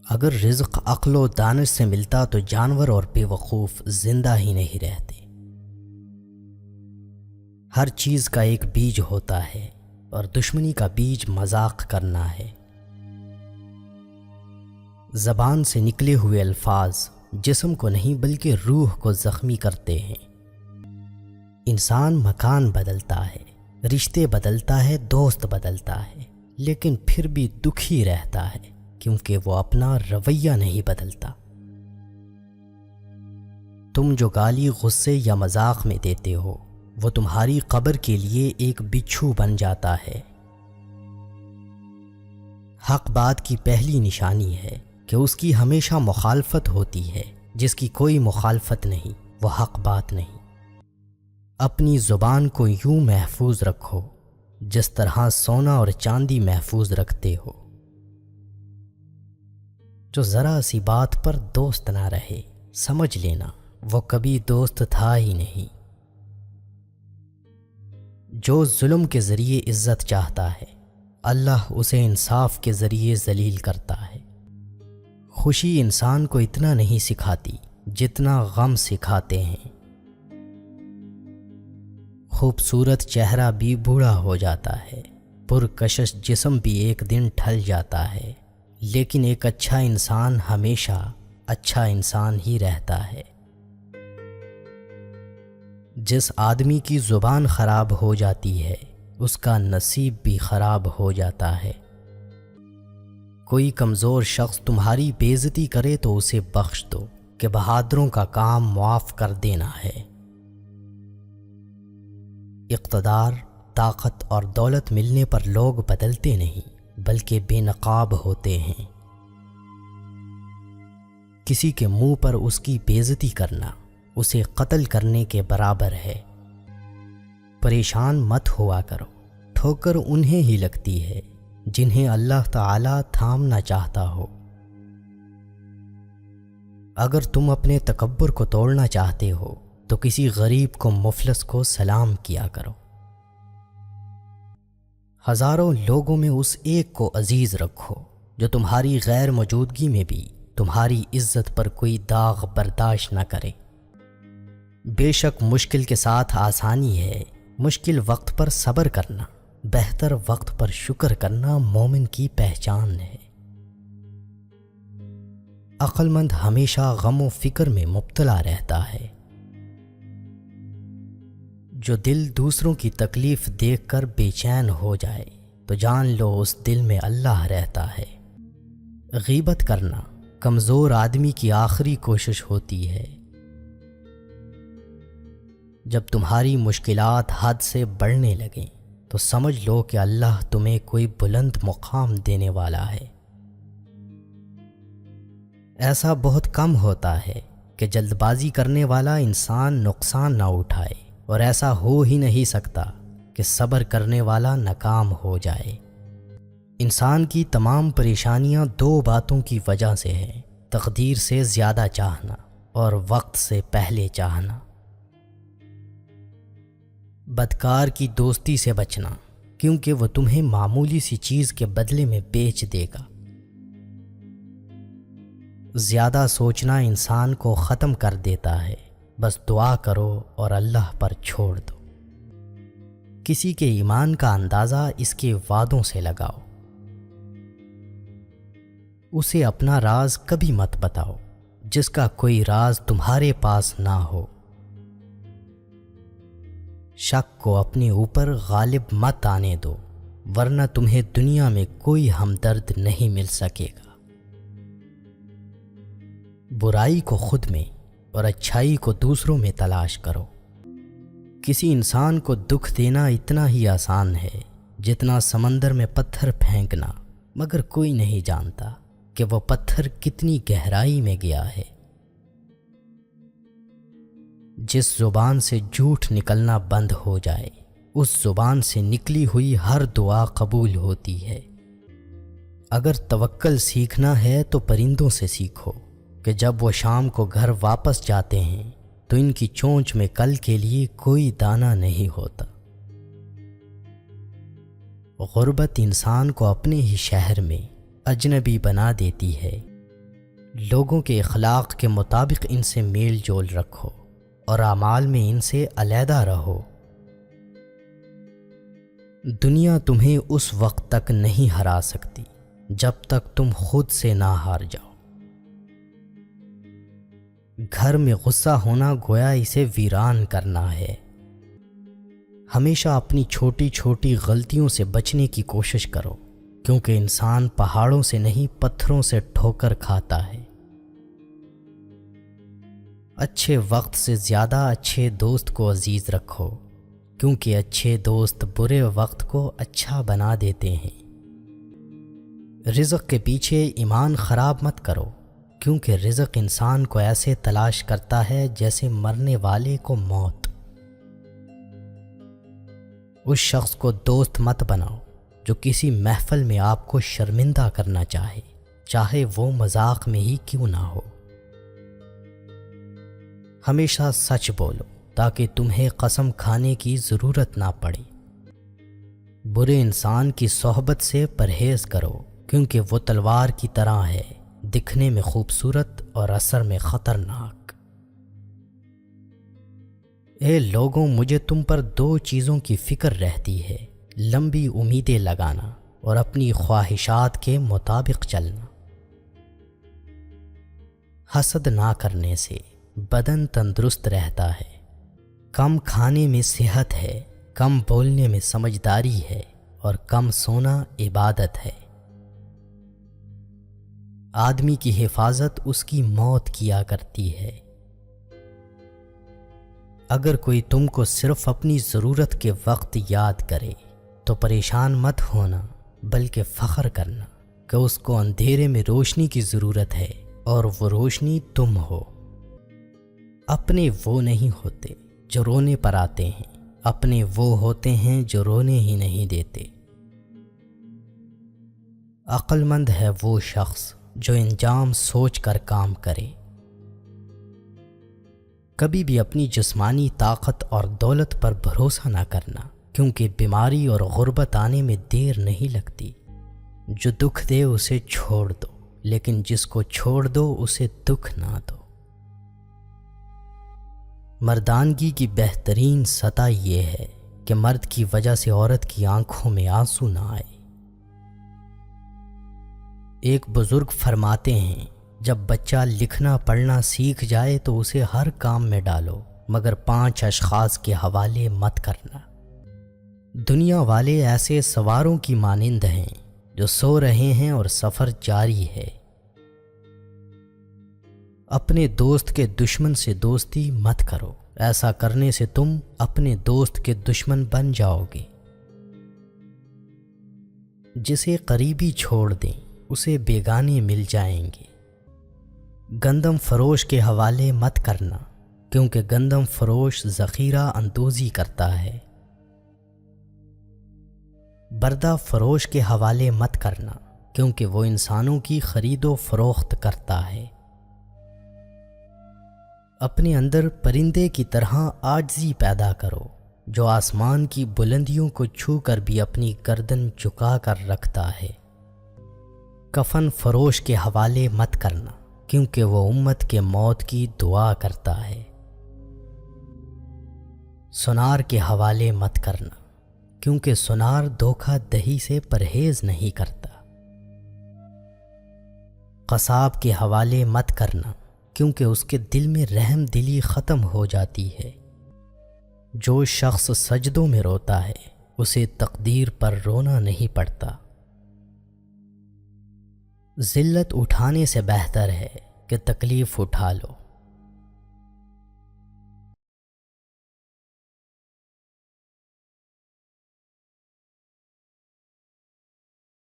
اگر رزق عقل و دانش سے ملتا تو جانور اور بے وقوف زندہ ہی نہیں رہتے۔ ہر چیز کا ایک بیج ہوتا ہے اور دشمنی کا بیج مذاق کرنا ہے۔ زبان سے نکلے ہوئے الفاظ جسم کو نہیں بلکہ روح کو زخمی کرتے ہیں۔ انسان مکان بدلتا ہے، رشتے بدلتا ہے، دوست بدلتا ہے، لیکن پھر بھی دکھی رہتا ہے کیونکہ وہ اپنا رویہ نہیں بدلتا۔ تم جو گالی غصے یا مذاق میں دیتے ہو وہ تمہاری قبر کے لیے ایک بچھو بن جاتا ہے۔ حق بات کی پہلی نشانی ہے کہ اس کی ہمیشہ مخالفت ہوتی ہے، جس کی کوئی مخالفت نہیں وہ حق بات نہیں۔ اپنی زبان کو یوں محفوظ رکھو جس طرح سونا اور چاندی محفوظ رکھتے ہو۔ جو ذرا سی بات پر دوست نہ رہے سمجھ لینا وہ کبھی دوست تھا ہی نہیں۔ جو ظلم کے ذریعے عزت چاہتا ہے اللہ اسے انصاف کے ذریعے ذلیل کرتا ہے۔ خوشی انسان کو اتنا نہیں سکھاتی جتنا غم سکھاتے ہیں۔ خوبصورت چہرہ بھی بوڑھا ہو جاتا ہے، پرکشش جسم بھی ایک دن ڈھل جاتا ہے، لیکن ایک اچھا انسان ہمیشہ اچھا انسان ہی رہتا ہے۔ جس آدمی کی زبان خراب ہو جاتی ہے اس کا نصیب بھی خراب ہو جاتا ہے۔ کوئی کمزور شخص تمہاری بے عزتی کرے تو اسے بخش دو کہ بہادروں کا کام معاف کر دینا ہے۔ اقتدار، طاقت اور دولت ملنے پر لوگ بدلتے نہیں بلکہ بے نقاب ہوتے ہیں۔ کسی کے منہ پر اس کی بے عزتی کرنا اسے قتل کرنے کے برابر ہے۔ پریشان مت ہوا کرو، ٹھوکر انہیں ہی لگتی ہے جنہیں اللہ تعالی تھامنا چاہتا ہو۔ اگر تم اپنے تکبر کو توڑنا چاہتے ہو تو کسی غریب کو مفلس کو سلام کیا کرو۔ ہزاروں لوگوں میں اس ایک کو عزیز رکھو جو تمہاری غیر موجودگی میں بھی تمہاری عزت پر کوئی داغ برداشت نہ کرے۔ بے شک مشکل کے ساتھ آسانی ہے، مشکل وقت پر صبر کرنا، بہتر وقت پر شکر کرنا مومن کی پہچان ہے۔ عقل مند ہمیشہ غم و فکر میں مبتلا رہتا ہے۔ جو دل دوسروں کی تکلیف دیکھ کر بے چین ہو جائے تو جان لو اس دل میں اللہ رہتا ہے۔ غیبت کرنا کمزور آدمی کی آخری کوشش ہوتی ہے۔ جب تمہاری مشکلات حد سے بڑھنے لگیں تو سمجھ لو کہ اللہ تمہیں کوئی بلند مقام دینے والا ہے۔ ایسا بہت کم ہوتا ہے کہ جلد بازی کرنے والا انسان نقصان نہ اٹھائے، اور ایسا ہو ہی نہیں سکتا کہ صبر کرنے والا ناکام ہو جائے۔ انسان کی تمام پریشانیاں دو باتوں کی وجہ سے ہیں: تقدیر سے زیادہ چاہنا اور وقت سے پہلے چاہنا۔ بدکار کی دوستی سے بچنا کیونکہ وہ تمہیں معمولی سی چیز کے بدلے میں بیچ دے گا۔ زیادہ سوچنا انسان کو ختم کر دیتا ہے، بس دعا کرو اور اللہ پر چھوڑ دو۔ کسی کے ایمان کا اندازہ اس کے وعدوں سے لگاؤ۔ اسے اپنا راز کبھی مت بتاؤ جس کا کوئی راز تمہارے پاس نہ ہو۔ شک کو اپنے اوپر غالب مت آنے دو ورنہ تمہیں دنیا میں کوئی ہمدرد نہیں مل سکے گا۔ برائی کو خود میں اور اچھائی کو دوسروں میں تلاش کرو۔ کسی انسان کو دکھ دینا اتنا ہی آسان ہے جتنا سمندر میں پتھر پھینکنا، مگر کوئی نہیں جانتا کہ وہ پتھر کتنی گہرائی میں گیا ہے۔ جس زبان سے جھوٹ نکلنا بند ہو جائے اس زبان سے نکلی ہوئی ہر دعا قبول ہوتی ہے۔ اگر توکل سیکھنا ہے تو پرندوں سے سیکھو کہ جب وہ شام کو گھر واپس جاتے ہیں تو ان کی چونچ میں کل کے لیے کوئی دانہ نہیں ہوتا۔ غربت انسان کو اپنے ہی شہر میں اجنبی بنا دیتی ہے، لوگوں کے اخلاق کے مطابق ان سے میل جول رکھو اور اعمال میں ان سے علیحدہ رہو۔ دنیا تمہیں اس وقت تک نہیں ہرا سکتی جب تک تم خود سے نہ ہار جاؤ۔ گھر میں غصہ ہونا گویا اسے ویران کرنا ہے۔ ہمیشہ اپنی چھوٹی چھوٹی غلطیوں سے بچنے کی کوشش کرو، کیونکہ انسان پہاڑوں سے نہیں پتھروں سے ٹھوکر کھاتا ہے۔ اچھے وقت سے زیادہ اچھے دوست کو عزیز رکھو، کیونکہ اچھے دوست برے وقت کو اچھا بنا دیتے ہیں۔ رزق کے پیچھے ایمان خراب مت کرو، کیونکہ رزق انسان کو ایسے تلاش کرتا ہے جیسے مرنے والے کو موت۔ اس شخص کو دوست مت بناؤ جو کسی محفل میں آپ کو شرمندہ کرنا چاہے وہ مذاق میں ہی کیوں نہ ہو۔ ہمیشہ سچ بولو تاکہ تمہیں قسم کھانے کی ضرورت نہ پڑے۔ برے انسان کی صحبت سے پرہیز کرو، کیونکہ وہ تلوار کی طرح ہے، دکھنے میں خوبصورت اور اثر میں خطرناک۔ اے لوگوں، مجھے تم پر دو چیزوں کی فکر رہتی ہے، لمبی امیدیں لگانا اور اپنی خواہشات کے مطابق چلنا۔ حسد نہ کرنے سے بدن تندرست رہتا ہے، کم کھانے میں صحت ہے، کم بولنے میں سمجھداری ہے اور کم سونا عبادت ہے۔ آدمی کی حفاظت اس کی موت کیا کرتی ہے۔ اگر کوئی تم کو صرف اپنی ضرورت کے وقت یاد کرے تو پریشان مت ہونا، بلکہ فخر کرنا کہ اس کو اندھیرے میں روشنی کی ضرورت ہے اور وہ روشنی تم ہو۔ اپنے وہ نہیں ہوتے جو رونے پر آتے ہیں، اپنے وہ ہوتے ہیں جو رونے ہی نہیں دیتے۔ عقل مند ہے وہ شخص جو انجام سوچ کر کام کرے۔ کبھی بھی اپنی جسمانی طاقت اور دولت پر بھروسہ نہ کرنا، کیونکہ بیماری اور غربت آنے میں دیر نہیں لگتی۔ جو دکھ دے اسے چھوڑ دو، لیکن جس کو چھوڑ دو اسے دکھ نہ دو۔ مردانگی کی بہترین سطح یہ ہے کہ مرد کی وجہ سے عورت کی آنکھوں میں آنسو نہ آئے۔ ایک بزرگ فرماتے ہیں، جب بچہ لکھنا پڑھنا سیکھ جائے تو اسے ہر کام میں ڈالو، مگر 5 اشخاص کے حوالے مت کرنا۔ دنیا والے ایسے سواروں کی مانند ہیں جو سو رہے ہیں اور سفر جاری ہے۔ اپنے دوست کے دشمن سے دوستی مت کرو، ایسا کرنے سے تم اپنے دوست کے دشمن بن جاؤ گے۔ جسے قریبی چھوڑ دیں اسے بیگانے مل جائیں گے۔ گندم فروش کے حوالے مت کرنا، کیونکہ گندم فروش ذخیرہ اندوزی کرتا ہے۔ بردہ فروش کے حوالے مت کرنا، کیونکہ وہ انسانوں کی خرید و فروخت کرتا ہے۔ اپنے اندر پرندے کی طرح عاجزی پیدا کرو، جو آسمان کی بلندیوں کو چھو کر بھی اپنی گردن جھکا کر رکھتا ہے۔ کفن فروش کے حوالے مت کرنا، کیونکہ وہ امت کے موت کی دعا کرتا ہے۔ سنار کے حوالے مت کرنا، کیونکہ سنار دھوکہ دہی سے پرہیز نہیں کرتا۔ قصاب کے حوالے مت کرنا، کیونکہ اس کے دل میں رحم دلی ختم ہو جاتی ہے۔ جو شخص سجدوں میں روتا ہے اسے تقدیر پر رونا نہیں پڑتا۔ ذلت اٹھانے سے بہتر ہے کہ تکلیف اٹھا لو۔